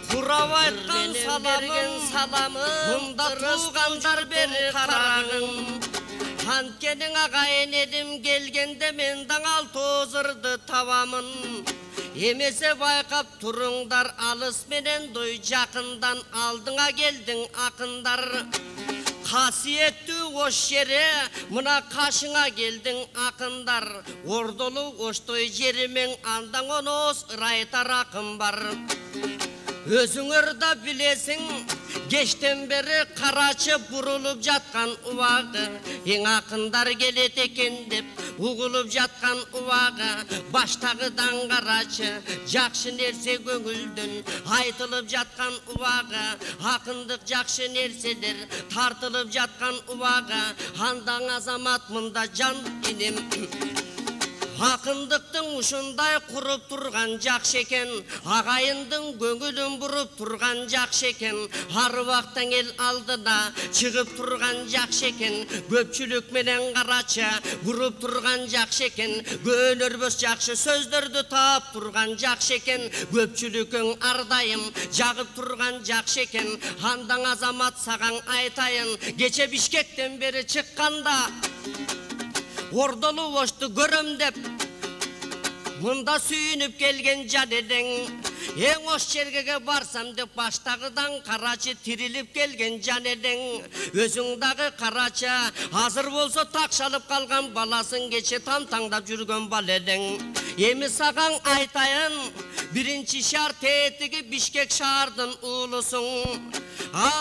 Kurab aytқан саламын, мұнда туғандар бері қарағын. Анткенің ағайын едім келгенде мен даңал тозырды табамын. Емесе байқап тұрыңдар алыс менен дой жақындан алдыңа келдің ақындар. Қасиетті ош жері мұна қашыңа келдің ақындар. Ордолу оштой жерімен андаң онос ырайтар ақын бар. Өзіңір да білесің, кештен бері қарачы бұрылып жатқан уағы. Ең ақындар келет екен деп уғылып жатқан уағы. Баштағыдан қарачы, жақшы нерсе көңілден айтылып жатқан уағы. Ақындық жақшы нерселер тартылып жатқан уағы. Андаң азамат мұнда жан инем. Ақындықтың ұшындай құрып тұрған жақшы екен, ағайындың көңілін бұрып тұрған жақшы екен, аруақтан ел алдына шығып тұрған жақшы екен, көпшілік менен қарача бұрып тұрған жақшы екен, көнербес жақшы сөздерді тап тұрған жақшы екен, көпшілігің ардайым жағып тұрған жақшы екен. Андаң азамат саған айтайын, кеше Бишкектен бері шыққанда Ордолу ошты көрім деп мұнда сүйініп келген жан едің. Ең ош жергеге барсам деп баштағыдан қарачы тириліп келген жан едің. Өзіңдағы қарачы азыр болса тақшалып қалған баласын кеше там-таңдап жүрген бал едің. Емі саған айтайын, бірінші шар тетігі Бишкек шардың ұлысың.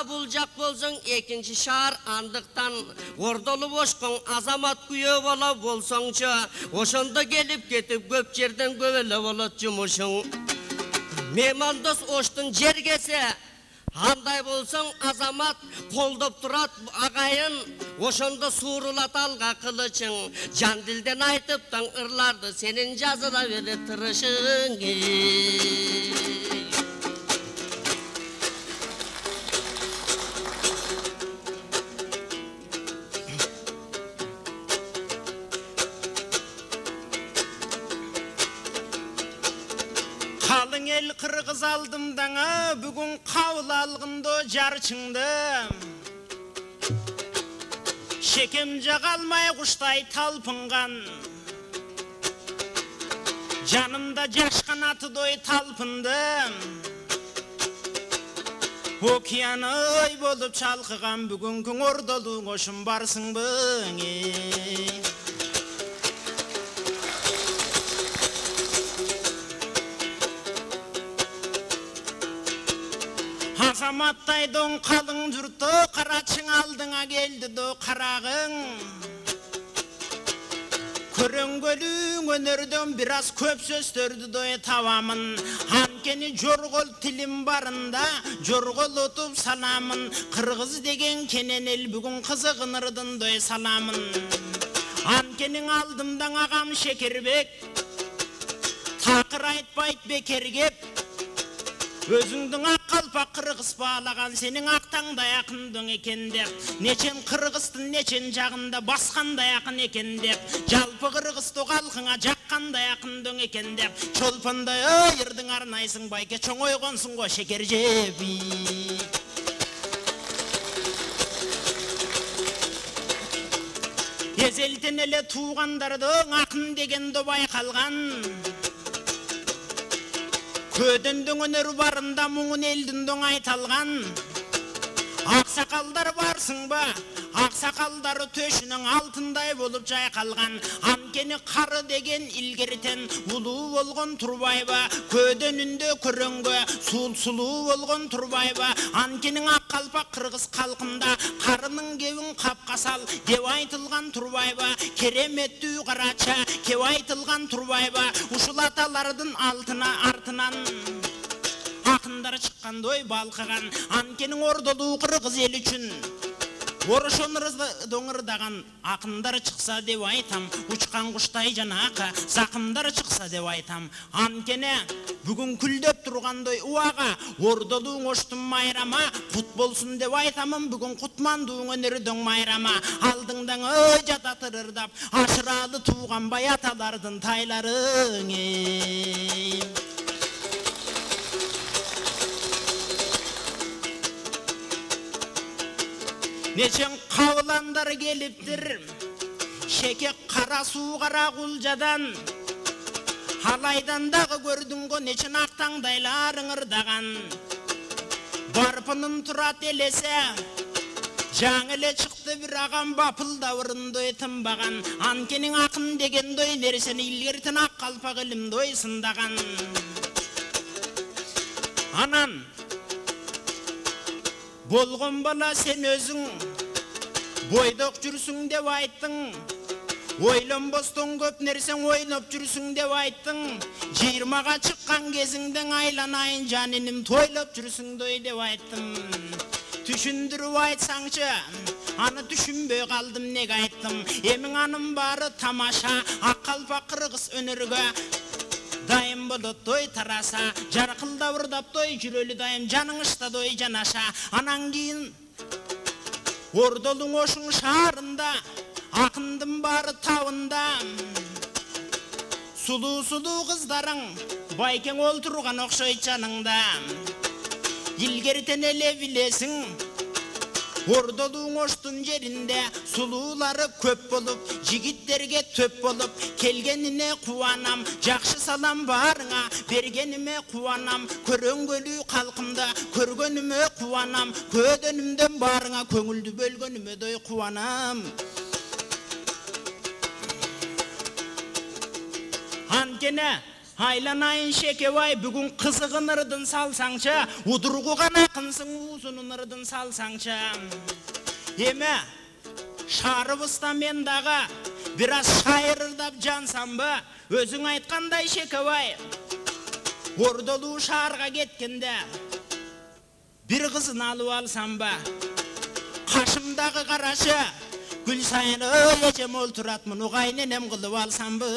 Бұл жақ болсың екінші шар андықтан. Ордолу ошқың азамат күйе бола болсаңшы, ошонда келіп кетіп көп жерден көбелі болат жұмышың. Мемандос оштың жергесі, андай болсың азамат қолдап тұрат ағайын, ошонда суырылат алға қылычың. Жан дилден айтыптан ырларды сенің жазыла бере тырышың. Қалың ел қырғыз алдымдаңа, бүгін қаул алғынды жарчыңды. Шекем жағалмай құштай талпынған, жанымда жаш қанаты дой талпынды. Океаны ой болып чалқыған, бүгін күн ордолуң ошын барсың бұңе. Азаматтайдың қалың жұрты, қарачың алдыңа келді до қарағың. Көрінгөлің өнерден біраз көп сөздерді дой тавамын. Анкені жорғол тілім барында, жорғол отып саламын. Қырғыз деген кенен ел бүгін қызығынырдың дой саламын. Анкенің алдымдан ағам Шекербек, тақыр айтпайт бекергеп. Өзіңдің ақ қалпақ қырғыз балаған, сенің ақтаңдай ақындың екен деп. Нечен қырғыздың нечен жағында басқандай ақын екен деп. Жалпы қырғызды қалқыңа жаққандай ақындың екен деп. Чолпандай айырдың арнайсың байке чоң ойғонсың ғой Шекер жеби. Езелтен еле туғандардың ақын дегенді байқалған. Көдіндің өнер барында мұңын елдің айталған. Ақсақалдар барсың ба? Ақсақалдары төшінің алтындай болып жайқалған. Анкені қары деген илгертен ұлы болған Турбайба. Көденінде көрінгі сұлу болған Турбайба. Анкенің ақ қалпақ қырғыз қалқында қарының кеуін қапқасал деп айтылған Турбайба. Кереметті қарача кеу айтылған Турбайба. Ушылаталардың артынан ақындар шыққандой балқыған. Анкенің ордолу қырғыз ел үшін Орошонырызды доңырдаған ақындар шықса деп айтам. Ұшқан құштай жанақа сақымдар шықса деп айтам. Анкені бүгін күлдеп тұрғандай уаға, ордолуң оштың майрама, құт болсын деп айтамын. Бүгін құтмандуың өнердің майрама, алдыңдан жататырырдап, ашыралы туған баяталардың тайларың. нечен қауландар келіптір, шеке қара су қара құлжадан, алайдандағы көрдіңгі нечен ақтаңдайларың ырдаған. Барпының тұрат елесе, жаңыле шықты бір ағам бапылдауырындай тынбаған. Анкенің ақын деген дой нерсені илгертін ақ қалпақ ілімдой сындаған. Анан, болғын бала сен өзің, бойдық жүрсің деп айттың. Ойланбастан көп нәрсең ойнап жүрсің деп айттың. 20-ға шыққан кезіңдің айланайын жаныным тойлап жүрсің дой деп айттым. Түшіндіріп айтсаңшы, аны түшінбей қалдым неге айттым. Емің аным бары тамаша, ақ қалпақ қырғыз өнерге дайым болып той тараса, жарқылда ұрдап той жүрелі дайым жаның ішта дой жанаша. Анан кейін ордолың ошың шарында, ақындым бары тауында. Сұлу-сұлу қыздарың байкең ол тұрған оқшой жаныңда. Илгертен еле білесің, ордолың оштың жерінде сұлулары көп болып, жігіттерге төп болып, келгеніне қуанам, жақшы салам барыңа, бергеніме қуанам, көрөнгөлі қалқымда, көргеніме қуанам, көденімден барыңа, көңілді бөлгеніме дөй қуанам. Анкене, айланайын шекебай, бүгін қызығын ырдын салсаңшы, удырғуған ақынсың ұзынын ырдын салсаңшы. Еме, шарыбыста мен дағы, біраз шайыр ырдап жансам ба, өзің айтқандай шекебай, ордолу шарға кеткенде, бір қызын алып алсам ба, қашымдағы қарашы, гүл сайын ежем ол тұратмын, ұғайненем қылып алсам ба.